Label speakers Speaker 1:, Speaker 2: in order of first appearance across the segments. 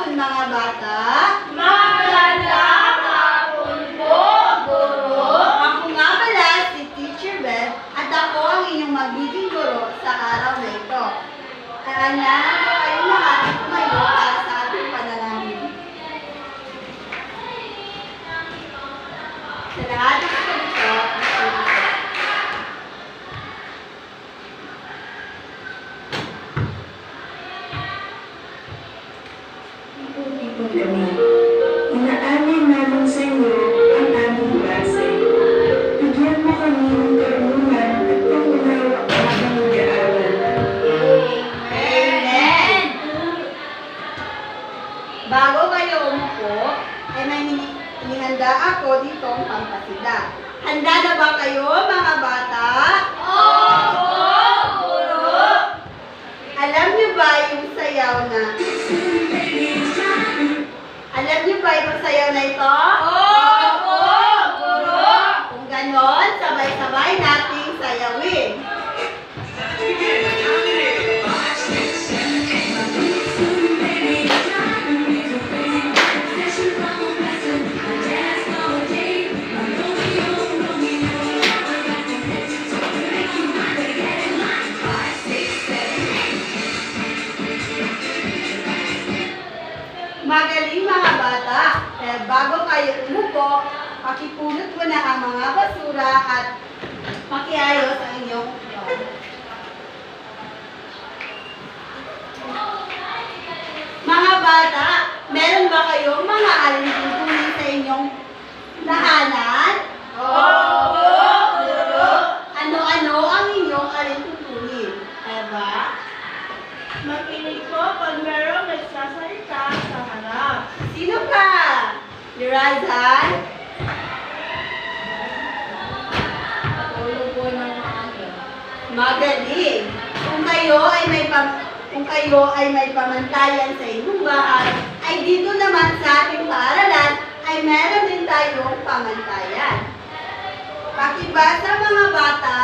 Speaker 1: hapon mga bata.
Speaker 2: Magandang hapon po, Guro.
Speaker 1: Ako nga pala si Teacher Beth at ako ang inyong magiging guro sa araw na ito. Kailangan ko kayong lahat na tumayo para sa ating panalangin. Sa lahat ng ito,
Speaker 3: kami. Inaalay namin sa iyo ang aming base. Bigyan mo kami ng karunungan at pangunawa habang mag-aaral.
Speaker 1: Amen! Bago kayo umupo, ay may inihanda ako dito ang pampasida. Handa na ba kayo mga bata?
Speaker 2: Opo, Guro.
Speaker 1: Alam niyo ba yung sayaw na? Alam niyo ba yung sayaw na ito?
Speaker 2: Opo, Guro.
Speaker 1: Kung ganon, sabay-sabay nating sayawin. Magaling mga bata, bago kayo umupo, pakipulot mo na ang mga basura at pakiayos ang inyong mga bata, meron ba kayong mga alintuntunin sa inyong tahanan?
Speaker 2: Opo, Guro.
Speaker 1: Ano-ano ang inyong alintuntunin? Eva?
Speaker 2: Makinig po pag merong nagsasalita sa harap.
Speaker 1: Sino ka? Lirazan?
Speaker 2: Tulog po ng maaga.
Speaker 1: Magaling. Kung kayo ay may pamantayan sa inyong bahay, ay dito naman sa ating paaralan ay meron din tayong pamantayan. Pakibasa mga bata.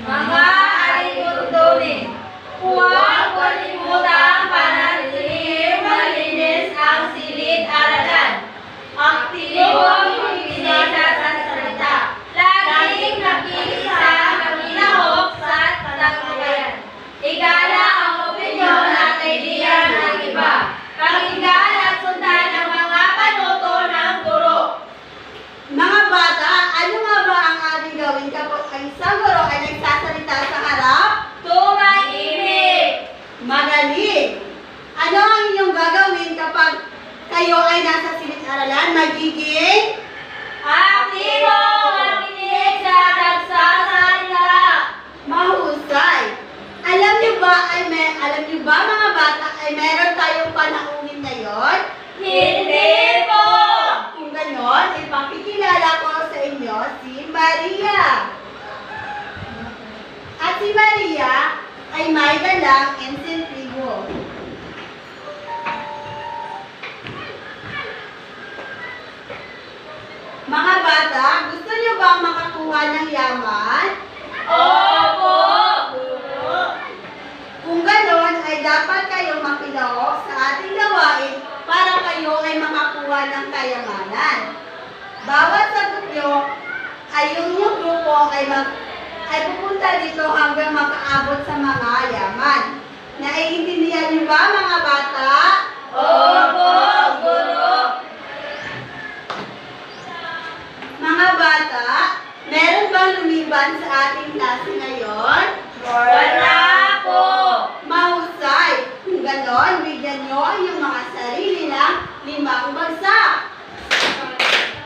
Speaker 2: Mga alintuntunin, huwag kalimutang panatilihin malinis ang silid-aralan. Aktibo ang pagsasalita. Laging nakikisa ang inahok sa talakayan. Igala ang opinyon at idea ng iba. Pakinggan at sundan ang mga panuto ng guro.
Speaker 1: Mga bata, ano nga ba ang ating gawin kapag ang isang guro ay nagsasalita sa harap?
Speaker 2: Tumahimik!
Speaker 1: Magaling! Ano ang inyong gagawin kapag kayo ay nasa silid-aralan? Magiging?
Speaker 2: Aktibo makinig sa nagsasalita.
Speaker 1: Mahusay! Alam niyo ba mga bata ay meron tayong panauhin ngayon?
Speaker 2: Hindi po!
Speaker 1: Kung ganon, ipakikilala ko sa inyo si Maria. At si Maria ay may dalang insentibo. Mga bata, gusto niyo bang makakuha ng yaman?
Speaker 2: Opo! Guro!
Speaker 1: Kung ganon, ay dapat kayong makilahok sa ating gawain para kayo ay makakuha ng kayamanan. Bawat sagot nyo ay yung inyong grupo ay pupunta dito hanggang makaabot sa mga yaman. Naiintindihan niyo ba mga bata?
Speaker 2: Opo! Guro!
Speaker 1: Mga bata, meron bang lumiban sa ating klase ngayon?
Speaker 2: Wala po!
Speaker 1: Mahusay! Kung ganon, bigyan nyo ang iyong mga sarili ng 5 bagsak.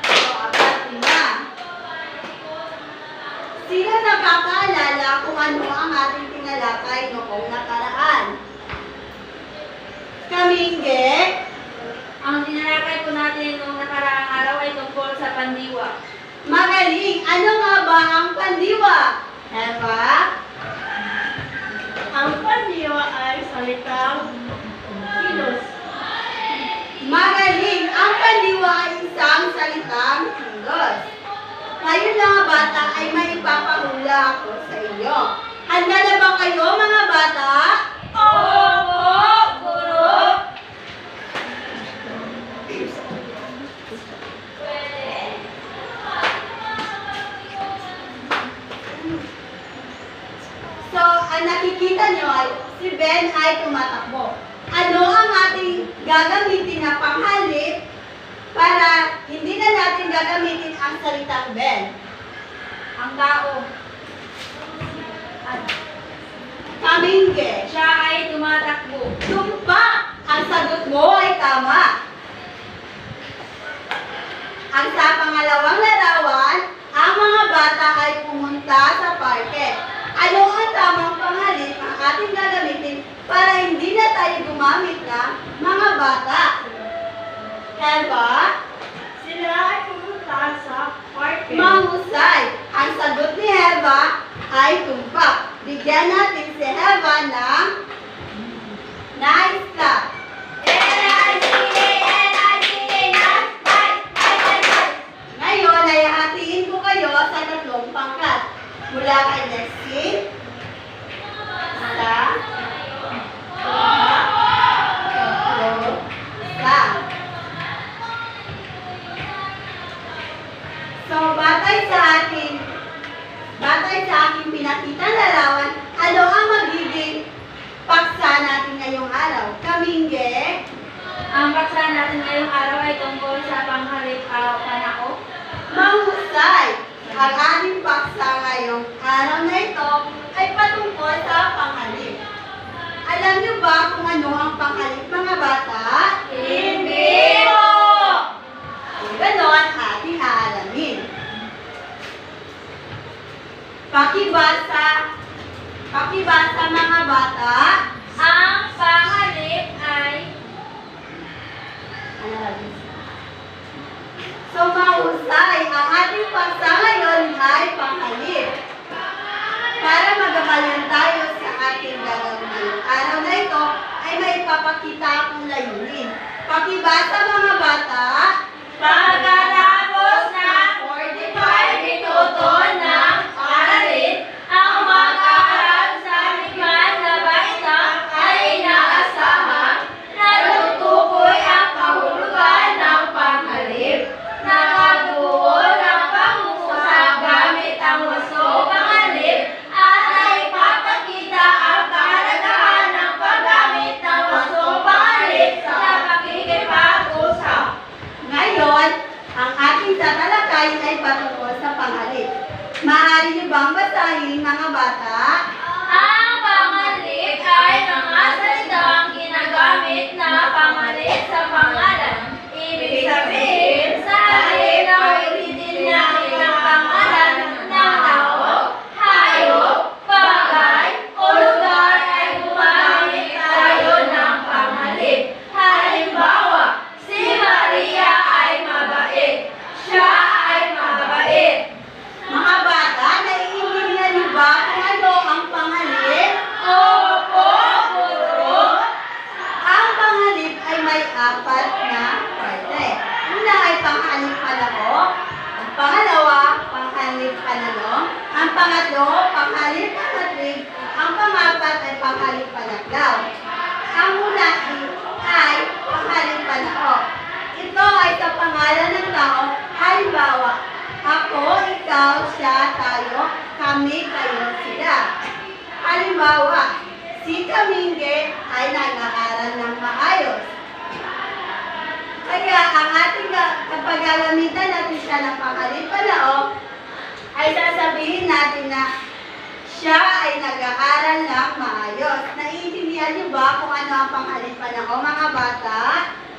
Speaker 1: O, 4, 5. Sino nakakaalala kung ano ang ating tinalakay noong nakaraan? Kamingge?
Speaker 2: Ang tinalakay po natin noong nakaraang araw ay tungkol sa pandiwa.
Speaker 1: Magaling! Ano nga ba ang pandiwa? Eva?
Speaker 2: Ang pandiwa ay salitang kilos.
Speaker 1: Magaling! Ang pandiwa ay isang salitang kilos. Ngayon mga bata ay may ipapahula ako sa inyo. Handa na ba kayo mga bata?
Speaker 2: Opo! Guro!
Speaker 1: gagamitin na panghalip para hindi na natin gagamitin ang salitang bell?
Speaker 2: Ang tao.
Speaker 1: Kamingge.
Speaker 2: Siya ay tumatakbo.
Speaker 1: Tumpak! Ang sagot mo ay tama. Ang sa pangalawang larawan, ang mga bata ay pumunta sa parke. Ano ang tamang panghalip ang ating gagamitin para hindi na tayo gumamit ng mga bata? Eva?
Speaker 2: Sila ay pumunta sa parke.
Speaker 1: Mahusay. Ang sagot ni Eva ay tumpak. Bigyan natin si Eva ng nice clap. Ngayon ay hatiin ko kayo sa tatlong pangkat. Mula kay Nessie, isa, tatlo, isa. So, batay sa aking pinakita larawan, ano ang magiging paksa natin ngayong araw? Kamingge,
Speaker 2: Ang paksa natin ngayong araw ay tungkol sa panghalip panako.
Speaker 1: mahusay. Ang ating paksa ngayong araw na ito ay patungkol sa panghalip. Alam niyo ba kung ano ang panghalip, mga bata?
Speaker 2: Hindi po!
Speaker 1: Kung ganon, ating aalamin. Pakibasa mga bata.
Speaker 2: Ang panghalip ay
Speaker 1: So, mahusay. Ang ating paksa ngayon ay panghalip. Para magabayan tayo sa ating gagawin ngayong araw na ito, ay may papakita akong layunin. Pakibasa mga bata.
Speaker 2: pagkatapos ng 45 minuto ng aralin, ang mag-aaral sa liman na basta ay inaasahang natutukoy ang kahulugan ng panghalip, nakatuon ang pangungusap gamit ang waso panghalip, at naipapakita ang kahalagahan ng paggamit ng waso panghalip sa pakikipag-usap.
Speaker 1: Ngayon, ang ating tatalakayin ay patungkol sa panghalip. Maaari niyo bang basahin, mga bata?
Speaker 2: Ang panghalip ay mga salitang ginagamit na pamalit sa pangalan. Ibig sabihin, sa halip na ulitin natin ang pangalan ng tao, hayop, bagay, o lugar ay gumamit tayo ng panghalip. Halimbawa, si Maria ay mabait. Siya ay mabait.
Speaker 1: Mga bata, naiintindihan niyo ba kung ano ang panghalip?
Speaker 2: Opo, guro.
Speaker 1: Ang panghalip ay may apat na parte. Una ay panghalip panako. Ang pangalawa, panghalip pananong. Ang pangatlo, panghalip panatwid. Ang pangapat ay panghalip panaglaw. Ang una ay panghalip panako. Ito ay sa pangalan ng tao. Halimbawa, ako, ikaw, siya, tayo, kami, kayo, sila. Halimbawa, si Kamingge ay nag-aaral ng maayos. Kaya ang ating kapag gagamitan natin siya ng panghalip panao, ay sasabihin natin na siya ay nag-aaral ng maayos. Naiintindihan niyo ba kung ano ang panghalip panao, mga bata?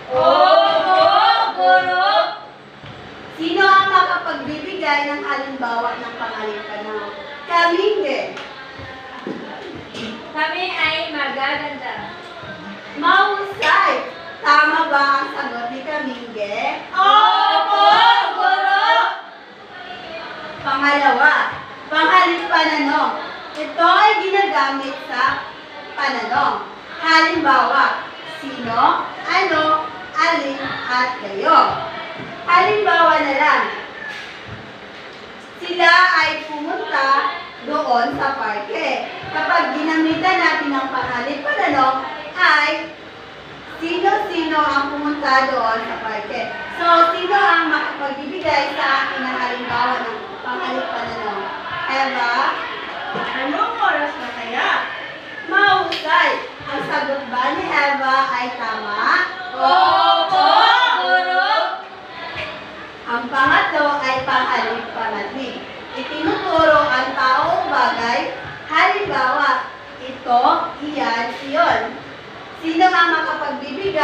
Speaker 2: Opo, guro.
Speaker 1: Sino ang makapagbibigay ng halimbawa ng panghalip panao? Kamingge.
Speaker 2: Kami ay magaganda.
Speaker 1: Mahusay. Tama ba ang sagot ni Kamingge?
Speaker 2: Opo, guro.
Speaker 1: Pangalawa, panghalip pananong. Ito ay ginagamit sa pananong. Halimbawa, sino, ano, alin, at kayo. Halimbawa na lang, sila ay pumunta doon sa parke. Kapag ginamitan natin ng panghalip pananong, ay sino-sino ang pumunta doon sa parke. So, sino ang makapagbibigay sa akin ng halimbawa ng panghalip pananong? Eva?
Speaker 2: Anong oras na kaya?
Speaker 1: Mahusay! Ang sagot ba ni Eva ay tama?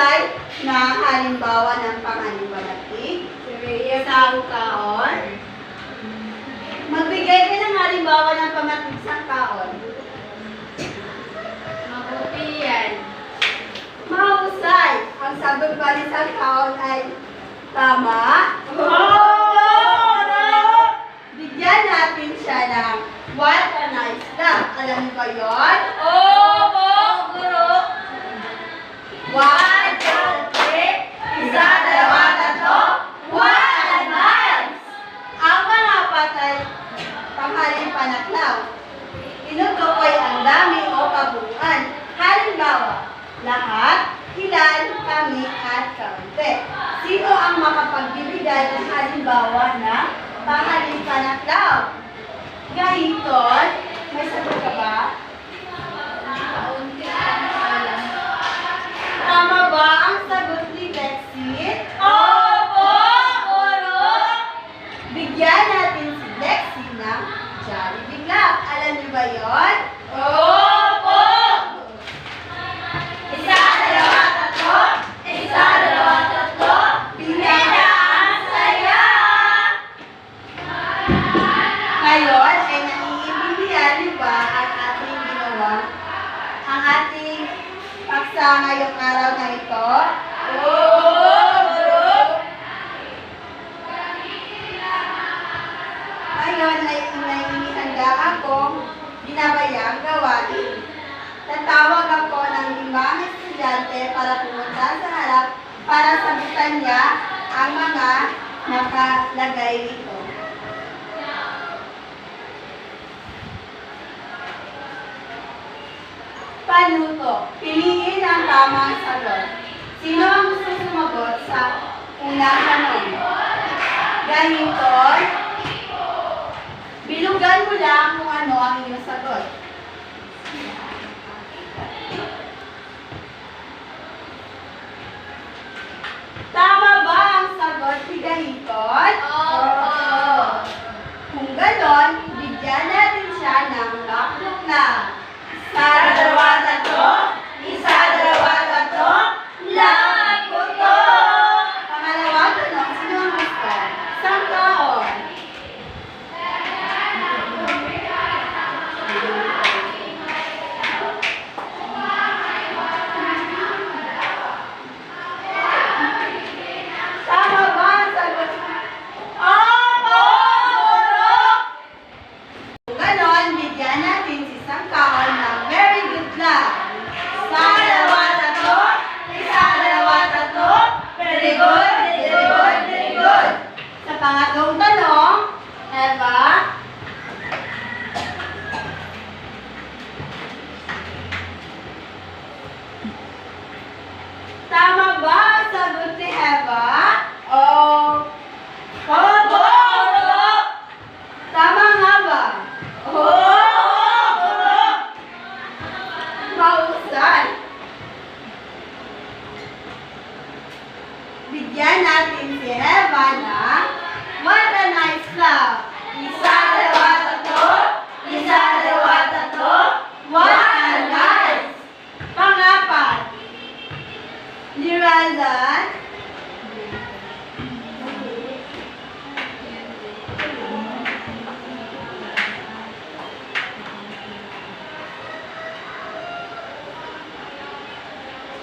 Speaker 1: magbigay ng halimbawa ng panganibalatig? Isang kaon. Magbigay ka ng halimbawa ng pamatigsang kaon.
Speaker 2: Mabuti yan.
Speaker 1: Mahusay. Ang sagot ba ni isang kaon ay tama? Bigyan natin siya ng what a nice love. Alam niyo ba yun?
Speaker 2: Opo, guro.
Speaker 1: One, two, three. Isa, dalawa, tatlo. What a nice! Ang pangapat ay tanghaling panaklaw. Tinutukoy ang dami o kabuuan. Halimbawa, lahat, ilan, kami, at kaunti. Sino ang makapagbibigay ng halimbawa ng tanghaling panaklaw? Gahiton, may sagot ka ba?
Speaker 2: Kaunti ang alam.
Speaker 1: Tama ba ang sagot ni Lexie?
Speaker 2: Opo, guro.
Speaker 1: Bigyan natin si Lexie ng Jollibee Club. Alam niyo ba yon?
Speaker 2: Opo.
Speaker 1: Isa, dalawa, tatlo.
Speaker 2: Isa, dalawa, tatlo.
Speaker 1: Pinaka ang saya! Ngayon ay naiintindihan niyo ba ang ating ginawa? Ang ating paksa ngayong araw na ito?
Speaker 2: Opo, guro.
Speaker 1: Ngayon ay inihanda akong binabayang gawain. Tatawag ako ng 5 estudyante para pumunta sa harap para sagutan niya ang mga nakalagay dito. Panuto. Piliin ang tamang sagot. Sino ang gusto sumagot sa unang tanong? Gahiton. Bilugan mo lang kung ano ang iyong sagot. Tama ba ang sagot ni Gahiton?
Speaker 2: Opo.
Speaker 1: Kung ganon, bigyan natin siya ng lockbook na. Isa, dalawa, tatlo. Isa, dalawa, tatlo. Lockbook to! Pangalawa tanong, sino ang gusto? Isang kaon. Tama ba ang sagot? Opo! Kung ganon, bigyan natin si isang kaon ng very good luck. Isa, dalawa, tatlo. Isa, dalawa, tatlo. Very good, very good, very good. Sa pangatlong tanong, Eva. Tama ba ang sagot ni Eva? Opo! Tama nga ba? Mahusay. Bigyan natin si Eva ng what a nice love. Isa, dalawa, tatlo. Isa, dalawa, tatlo. What a nice. Pangapat. Lirazan.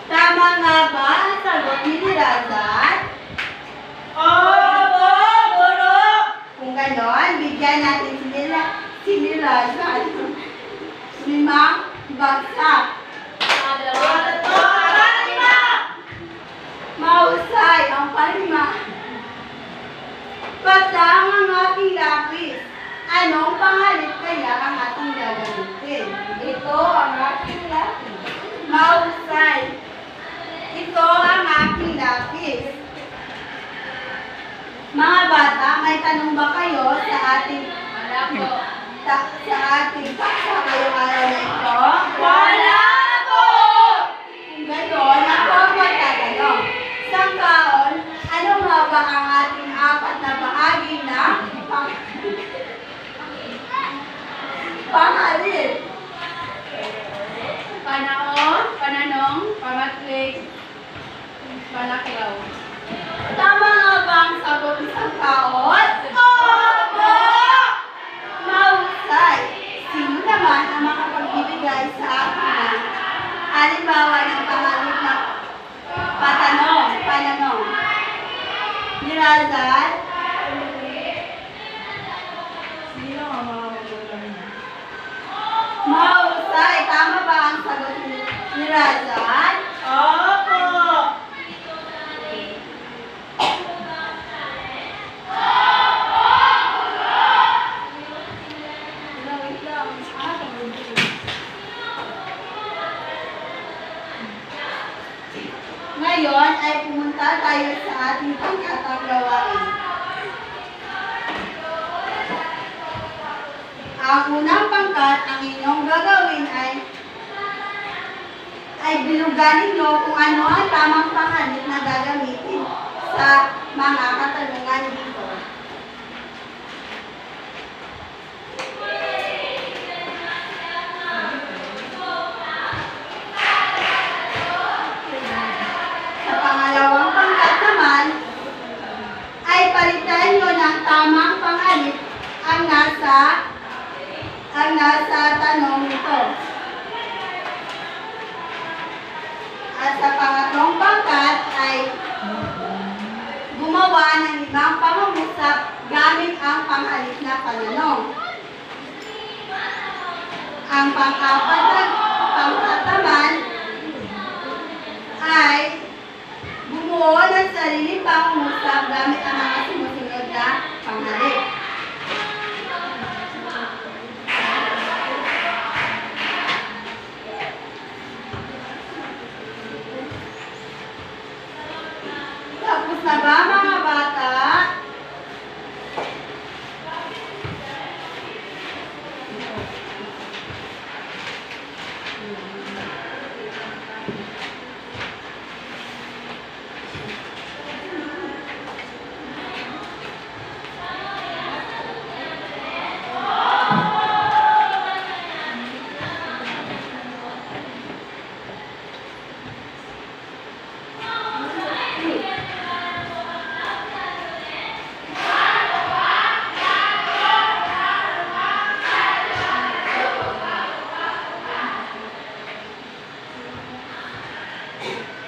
Speaker 1: Tama nga ba ang sagot ni Lirazan? Opo, guro! Kung ganon, bigyan natin si Lirazan 5 bagsak.
Speaker 2: Isa, dalawa, tatlo.
Speaker 1: Mahusay ang palima. Patlang ang ating lapis. Anong pangalit kaya ang ating gagamitin?
Speaker 2: Ito ang aking lapis.
Speaker 1: Mahusay. Ito ang aking lapis. Mga bata, may tanong ba kayo sa ating
Speaker 2: Wala po.
Speaker 1: paksa ngayong araw na ito?
Speaker 2: Wala po!
Speaker 1: Kung gano'n, ako ang magtatanong. Isang kaon, ano nga ba ang ating 4 na bahagi na pangalit?
Speaker 2: Panahon, pananong, pamatlik, Malaki raw.
Speaker 1: Tama nga ba ang sagot isang taon? Opo! Mahusay. Sino naman ang makapagbibigay sa akin ng halimbawa ng pangalit na pananong? Ni Razal?
Speaker 2: Sino ang mga magulang niya?
Speaker 1: Mahusay. Tama ba ang sagot ni Razal? Opo!
Speaker 2: Wait lang.
Speaker 1: Ngayon ay pumunta tayo sa ating pangkatang gawain. Ang unang pangkat, ang inyong gagawin ay bilugan ninyo kung ano ang tamang pangalit na gagamitin sa mga katanungan dito. Sa pangalawang pangkat naman, ay palitan nyo ng tamang pangalit ang nasa tanong nito. At sa pangatlong pangkat ay gumawa ng ibang pangungusap gamit ang pangalit na pananong. Ang pang-apat na pangkat naman ay bumuo ng sariling pangungusap gamit ang mga sumusunod na pangalit. Tapos na ba mga bata?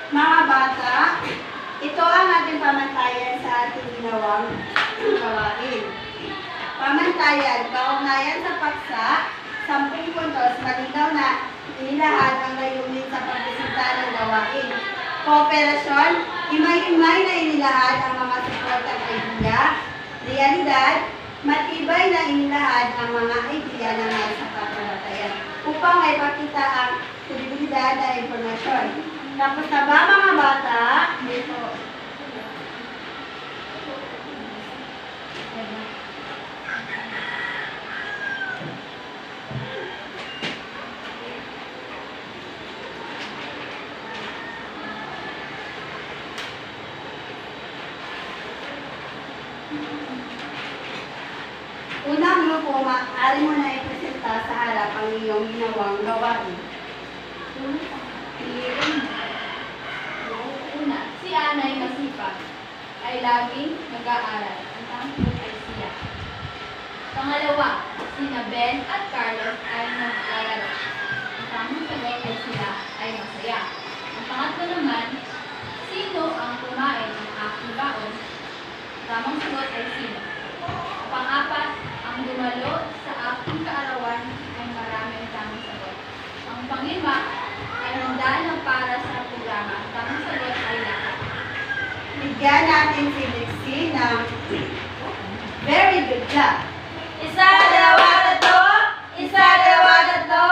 Speaker 1: Mga bata, ito ang ating pamantayan sa ating ginawang gawain. Pamantayan, kaugnayan sa paksa, 10 puntos, malinaw na inilahad ang layunin sa pagbisita ng gawain. Kooperasyon, himay-himay na inilahad ang mga suportang idea. Realidad, matibay na inilahad ang mga idea na nasa pamantayan upang may pakita ang kredibilidad na impormasyon. Tapos na ba mga bata? Dito. Unang grupo, maaari mo na ipresenta sa harap ang iyong ginawang gawain.
Speaker 2: Una, si Anay masipag ay laging nag-aaral. Ang tamang sagot ay siya. Pangalawa, sina Ben at Carlos ay naglalaro. Ang tamang sagot ay sila ay masaya. Ang pangatlo naman, sino ang kumain ng aking baon? Ang tamang sagot ay sino. Ang pang-apat, ang dumalo sa aking kaarawan ay marami ang tamang sagot. Ang pang-lima ay handa ng para sa programa. Ang tamang sagot ay lahat.
Speaker 1: Bigyan natin si Lexie ng very good job.
Speaker 2: Isa, dalawa, tatlo. Isa, dalawa, tatlo.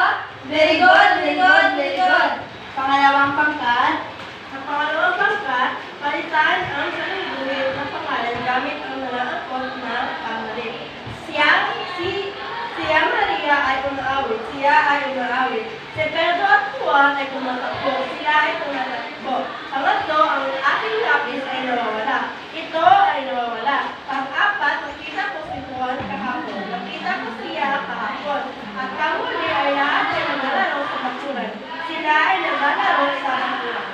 Speaker 1: Very good, very good, very good. Pangalawang pangkat. Sa pangalawang pangkat, palitan ang salunduin ng pangalan gamit ang nalaangkot na pangalit. Siya Maria ay umaawit. Siya ay umaawit. Si Pedro at Juan ay tumatakbo. Sila ay tumatakbo. Pangatlo, ang aking lapis ay nawawala. Ito ay nawawala. Pang-apat, nakita ko si Juan kahapon. Nakita ko siya kahapon. At panghuli ay lahat ay naglalaro sa bakuran. Sila ay naglalaro sa bakuran.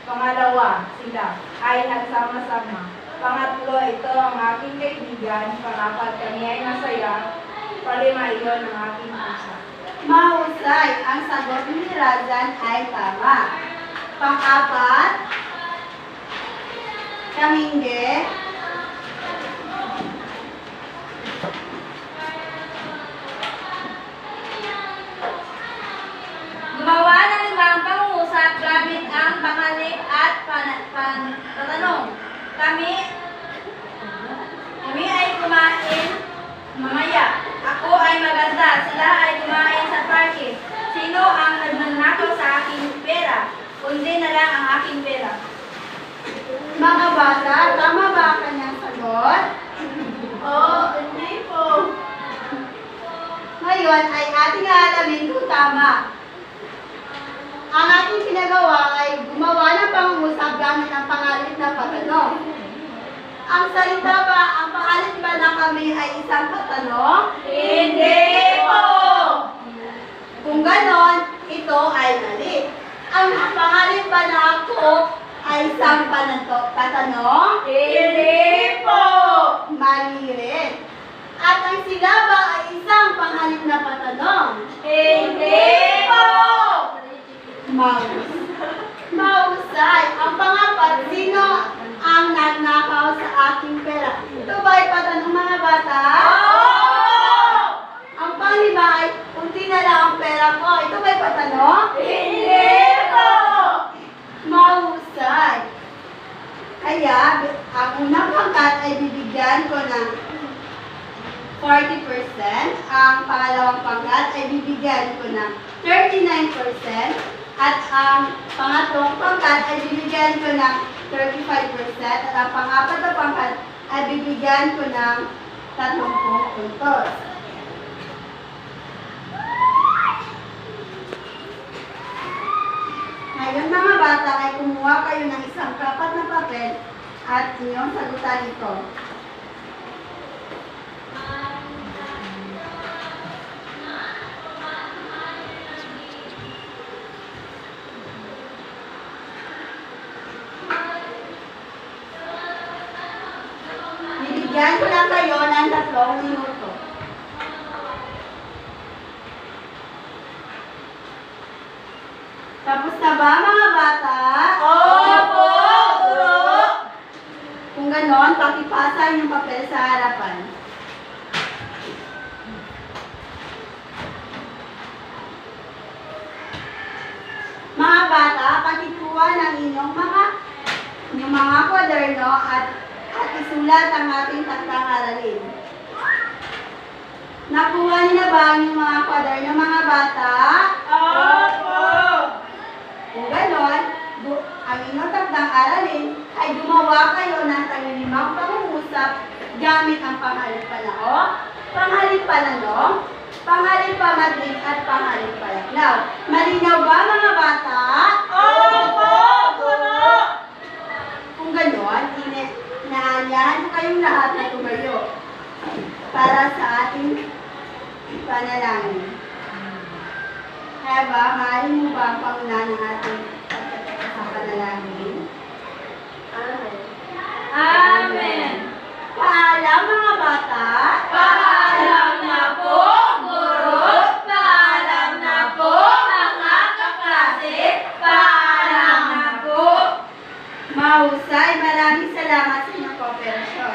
Speaker 4: Pangalawa, sila ay nagsama-sama. Pangatlo, ito ang aking kaibigan. Pangapat, kami ay masaya. Palima, iyon ang aking pusa.
Speaker 1: Mahusay, ang sagot ni Razan ay tama. Pang-apat, Kamingge.
Speaker 2: Gumawa ng limang pangungusap gamit ang pangalip at patanong. Kami ay kumain mamaya. Ako ay maganda. Sila ay kumain sa parke. Sino ang nagnanakaw sa aking pera? Kundi na lang ang aking pera.
Speaker 1: Mga bata, tama ba ang kanyang sagot? Oo, hindi po. Ngayon ay ating aalamin kung tama. Ang ating pinagawa ay gumawa ng pangungusap gamit ang pangalit na patanong. Ang salita ba, ang pangalit ba na kami ay isang patanong?
Speaker 2: Hindi po!
Speaker 1: Kung ganon, ito ay mali. Ang pangalit ba na ako ay isang patanong?
Speaker 2: Hindi po!
Speaker 1: Mali rin. At ang sila ba ay isang pangalit na patanong?
Speaker 2: Hindi po!
Speaker 1: Mahusay. Ang pangapat, sino ang nagnakaw sa aking pera? Ito ba ay patanong mga bata?
Speaker 2: Oo!
Speaker 1: Ang panglima ay, kunti na lang ang pera ko. Ito ba ay patanong?
Speaker 2: Hindi po!
Speaker 1: Mahusay. Kaya, ang unang pangkat ay bibigyan ko ng 40%. Ang pangalawang pangkat ay bibigyan ko ng 39%. At ang pangatlong pangkat ay bibigyan ko ng 35%. At ang pangapat na pangkat ay bibigyan ko ng 30 puntos. Ngayon mga bata ay kumuha kayo ng isang kapat na papel at inyong sagutan ito. Bibigyan ko lang kayo ng 3 minuto. Tapos na ba mga bata?
Speaker 2: Opo, guro!
Speaker 1: Kung ganon, pakipasa yung papel sa harapan. Mga bata, pakikuha ng inyong mga kwaderno at isulat ang ating taktang aralin. Nakuha niyo na ba ang inyong mga kwaderno mga bata?
Speaker 2: Opo!
Speaker 1: Kung ganon, ang inyong taktang aralin ay gumawa kayo ng taglimang pangungusap gamit ang panghalip panao, panghalip pananong, panghalip pamadling at panghalip palaklaw. Malinaw ba mga bata?
Speaker 2: Opo, guro!
Speaker 1: Kung ganon, inaanyahan ko kayong lahat na tumayo para sa ating panalangin. Kaya ba, maaari mo ba ang pangunahan ng ating panalangin? Amen.
Speaker 2: Amen!
Speaker 1: Paalam mga bata.
Speaker 2: Paalam na po, guro! Paalam na po, mga kaklase! Paalam na po!
Speaker 1: Mahusay, maraming salamat sa inyong kooperasyon.